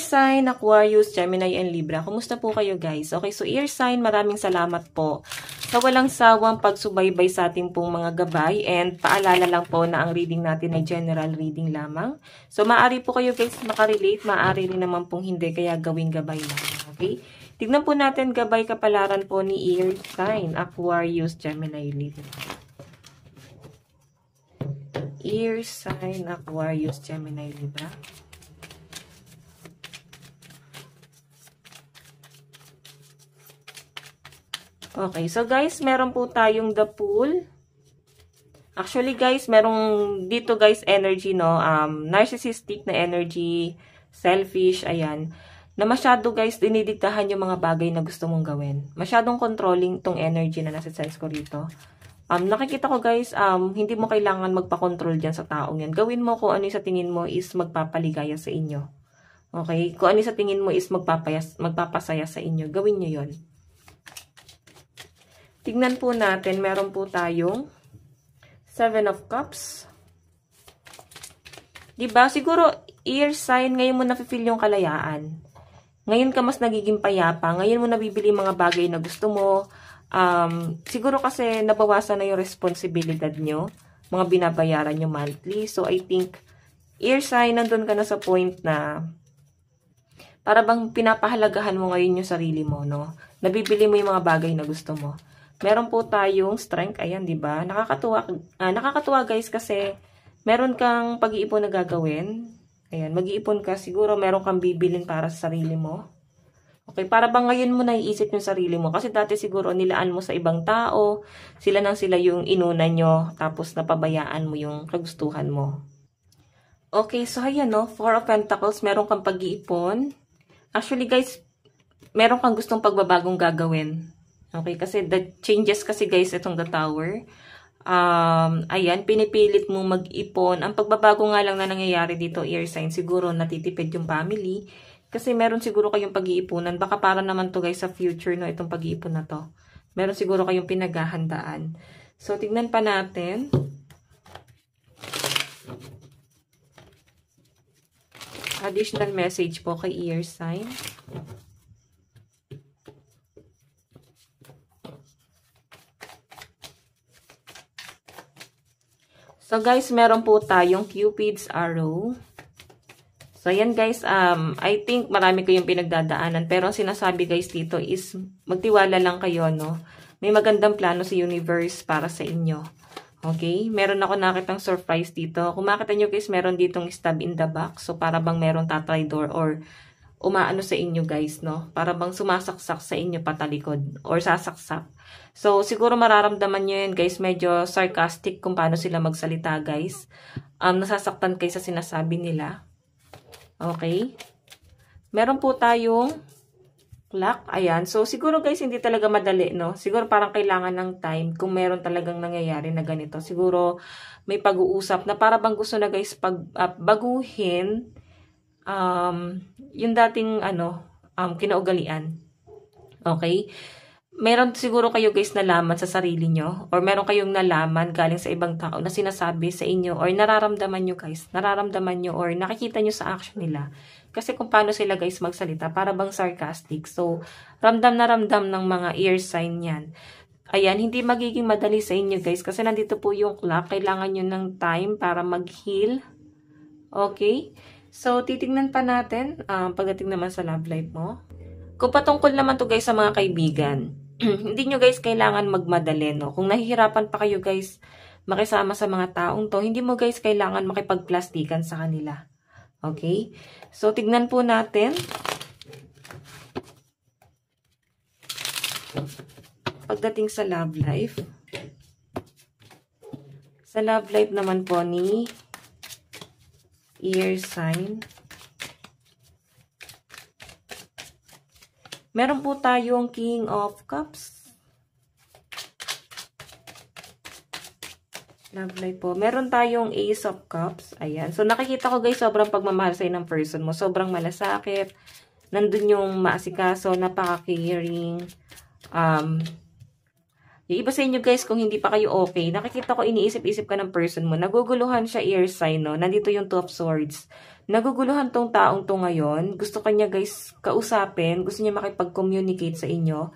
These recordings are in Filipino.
sign, Aquarius, Gemini, and Libra. Kumusta po kayo guys? Okay, so air sign, maraming salamat po sa walang sawang pagsubaybay sa ating pong mga gabay. And paalala lang po na ang reading natin ay general reading lamang. So maaari po kayo guys makarelate, maaari rin naman pong hindi, kaya gawing gabay lang. Okay? Tignan po natin gabay kapalaran po ni air sign, Aquarius, Gemini, Libra. Air sign, Aquarius, Gemini, Libra. Okay, so guys, meron po tayong the Fool. Actually guys, merong dito guys energy, no? Narcissistic na energy, selfish, ayan. Na masyado guys, dinidiktahan yung mga bagay na gusto mong gawin. Masyadong controlling tong energy na nasa sense ko rito. Nakikita ko guys, hindi mo kailangan magpa-control dyan sa taong yan. Gawin mo kung ano sa tingin mo is magpapaligaya sa inyo. Okay? Kung ano sa tingin mo is magpapasaya sa inyo, gawin nyo yon. Tignan po natin, meron po tayong 7 of Cups. Diba? Siguro, air sign, ngayon mo nafe-feel yung kalayaan. Ngayon ka mas nagiging payapa. Ngayon mo nabibili mga bagay na gusto mo. Siguro kasi nabawasan na yung responsibilidad nyo. Mga binabayaran nyo monthly. So, I think, air sign, nandun ka na sa point na para bang pinapahalagahan mo ngayon yung sarili mo, no? Nabibili mo yung mga bagay na gusto mo. Meron po tayong strength. Ayan, di ba? Nakakatuwa guys kasi meron kang pag-iipon na gagawin. Ayan, mag-iipon ka. Siguro meron kang bibilin para sa sarili mo. Okay, para bang ngayon mo naiisip yung sarili mo. Kasi dati siguro nilaan mo sa ibang tao. Sila yung inuna nyo. Tapos napabayaan mo yung kagustuhan mo. Okay, so ayan, no? 4 of Pentacles. Meron kang pag-iipon. Actually guys, meron kang gustong pagbabagong gagawin. Okay, kasi the changes kasi guys, itong the Tower. Ayan, pinipilit mo mag-ipon. Ang pagbabago nga lang na nangyayari dito, air sign, siguro natitipid yung family. Kasi meron siguro kayong pag-iipunan. Baka para naman to guys sa future, no, itong pag-iipon na to. Meron siguro kayong pinaghahandaan. So, tignan pa natin. Additional message po kay air sign. So guys, meron po tayong Cupid's Arrow. So ayan guys, I think marami kayong pinagdadaanan. Pero ang sinasabi guys dito is magtiwala lang kayo, no? May magandang plano sa universe para sa inyo. Okay? Meron ako nakitang surprise dito. Kung makita nyo guys, meron ditong stab in the back. So para bang meron tatraydor or umaano sa inyo guys, no? Para bang sumasaksak sa inyo patalikod or sasaksak. So, siguro mararamdaman nyo yan, guys. Medyo sarcastic kung paano sila magsalita, guys. Nasasaktan kayo sa sinasabi nila. Okay? Meron po tayong clock. Ayan. So, siguro, guys, hindi talaga madali, no? Siguro parang kailangan ng time kung meron talagang nangyayari na ganito. Siguro, may pag-uusap na para bang gusto na, guys, baguhin yung dating, kinaugalian. Okay? Meron siguro kayo guys nalaman sa sarili nyo or meron kayong nalaman galing sa ibang tao na sinasabi sa inyo or nararamdaman nyo guys, nararamdaman nyo or nakikita nyo sa action nila. Kasi kung paano sila guys magsalita, para bang sarcastic. So, ramdam na ramdam ng mga air sign yan. Ayan, hindi magiging madali sa inyo guys kasi nandito po yung clock. Kailangan nyo ng time para mag-heal. Okay? So, titignan pa natin pagdating naman sa love life mo. Kung patungkol naman to guys sa mga kaibigan, hindi nyo guys kailangan magmadali, no? Kung nahihirapan pa kayo guys makisama sa mga taong to, hindi mo guys kailangan makipagplastikan sa kanila. Okay? So, tignan po natin. Pagdating sa love life. Sa love life naman po ni air sign. Meron po tayong King of Cups. Love life po. Meron tayong Ace of Cups. Ayan. So, nakikita ko guys, sobrang pagmamahal sa'yo ng person mo. Sobrang malasakit. Nandun yung maasikaso, napaka-caring. Yung iba sa inyo guys, kung hindi pa kayo okay, nakikita ko iniisip-isip ka ng person mo. Naguguluhan siya air sign, no? Nandito yung Two of Swords. Naguguluhan tong taong to ngayon. Gusto kanya guys kausapin. Gusto niya makipag-communicate sa inyo.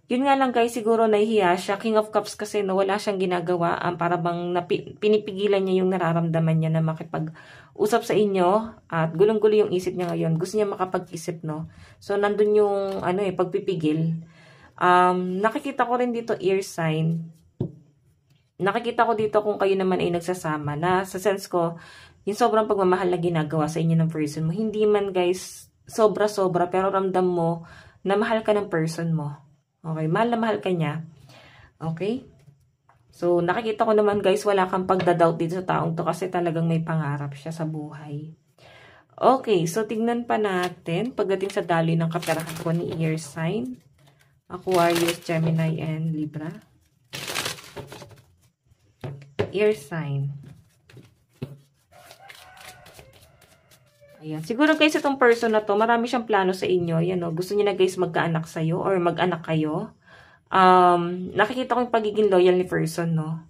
Yun nga lang guys, siguro nahihiya siya. King of Cups kasi no, wala siyang ginagawa. Para bang pinipigilan niya yung nararamdaman niya na makipag-usap sa inyo. At gulong-gulo yung isip niya ngayon. Gusto niya makapag-isip, no? So, nandun yung pagpipigil. Nakikita ko rin dito ear sign. Nakikita ko dito kung kayo naman ay nagsasama na sa sense ko, yung sobrang pagmamahal na ginagawa sa inyo ng person mo. Hindi man guys, sobra-sobra, pero ramdam mo na mahal ka ng person mo. Okay, mahal na mahal ka niya. Okay? So, nakikita ko naman guys, wala kang pagdadoubt dito sa taong to kasi talagang may pangarap siya sa buhay. Okay, so tignan pa natin pagdating sa daloy ng kaperahan ko ni ear sign. Aquarius, Gemini, and Libra. Ear sign. Ayan. Siguro guys, itong person na to, marami siyang plano sa inyo. Ayan, no? Gusto niya na guys magkaanak sa'yo or mag-anak kayo. Nakikita ko yung pagiging loyal ni person, no?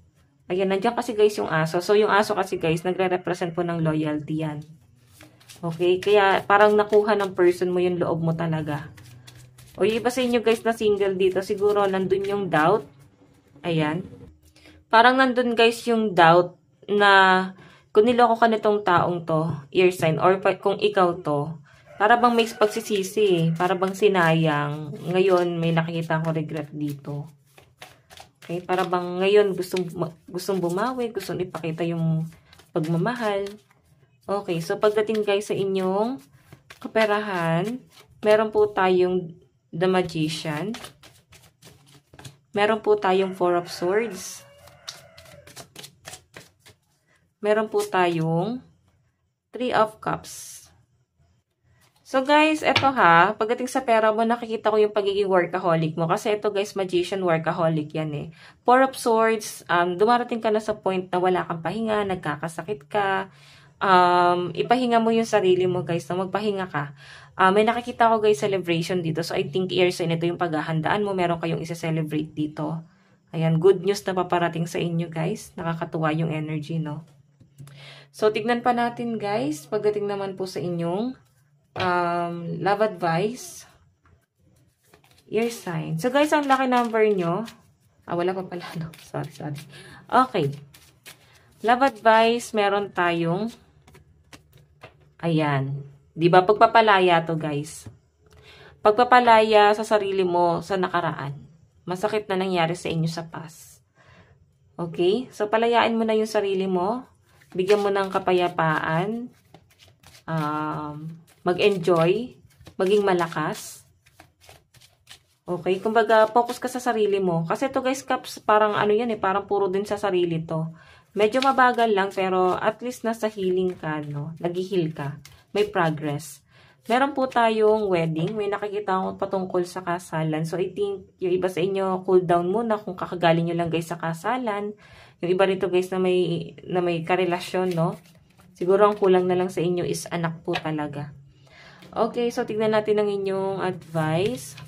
Ayan, nandiyan kasi guys yung aso. So, yung aso kasi guys, nagre-represent po ng loyalty yan. Okay? Kaya, parang nakuha ng person mo yung loob mo talaga. O yung iba sa inyo guys na single dito, siguro nandun yung doubt. Ayan. Parang nandun guys yung doubt na kung niloko ka nitong taong to, ear sign, or kung ikaw to, para bang may pagsisisi, para bang sinayang, ngayon may nakikita ko regret dito. Okay, para bang ngayon gustong bumawi, gustong ipakita yung pagmamahal. Okay, so pagdating guys sa inyong kaperahan, meron po tayong The Magician. Meron po tayong Four of Swords. Meron po tayong Three of Cups. So guys, eto ha, pagdating sa pera mo, nakikita ko yung pagiging workaholic mo. Kasi eto guys, Magician, workaholic yan eh. Four of Swords, dumarating ka na sa point na wala kang pahinga, nagkakasakit ka. Ipahinga mo yung sarili mo guys, na magpahinga ka. May nakikita ko guys, celebration dito. So I think ear sign, ito yung paghahandaan mo, meron kayong isa-celebrate dito. Ayan, good news na paparating sa inyo guys. Nakakatuwa yung energy, no? So, tignan pa natin guys, pagdating naman po sa inyong love advice, ear sign. So guys, ang lucky number nyo, wala pa pala, no? Sorry. Okay. Love advice, meron tayong, ayan. Diba, pagpapalaya to guys. Pagpapalaya sa sarili mo sa nakaraan. Masakit na nangyari sa inyo sa past. Okay? So, palayain mo na yung sarili mo. Bigyan mo ng kapayapaan, mag-enjoy, maging malakas. Okay? Kumbaga, focus ka sa sarili mo. Kasi ito guys, Cups, parang ano yan eh, parang puro din sa sarili to. Medyo mabagal lang, pero at least nasa healing ka, no? Nag-heal ka. May progress. Meron po tayong wedding. May nakikita ako patungkol sa kasalan. So, I think, yung iba sa inyo, cool down muna kung kakagaling nyo lang guys sa kasalan. Yung iba rito guys na may karelasyon, no? Siguro ang kulang na lang sa inyo is anak po talaga. Okay, so tignan natin ang inyong advice.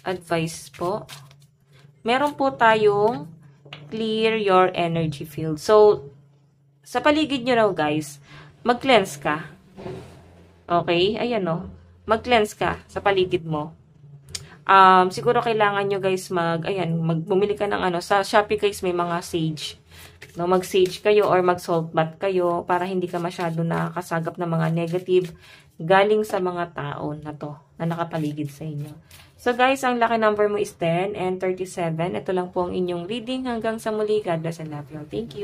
Advice po. Meron po tayong clear your energy field. So, sa paligid nyo raw guys, mag-cleanse ka. Okay? Ayan, no? Mag-cleanse ka sa paligid mo. Siguro kailangan nyo guys bumili ka ng sa Shopee guys may mga sage. No, mag-sage kayo or mag-salt bath kayo para hindi ka masyado nakakasagap ng mga negative galing sa mga tao na to na nakapaligid sa inyo. So guys, ang lucky number mo is 10 and 37. Ito lang po ang inyong reading. Hanggang sa muli. God bless and love you. Thank you.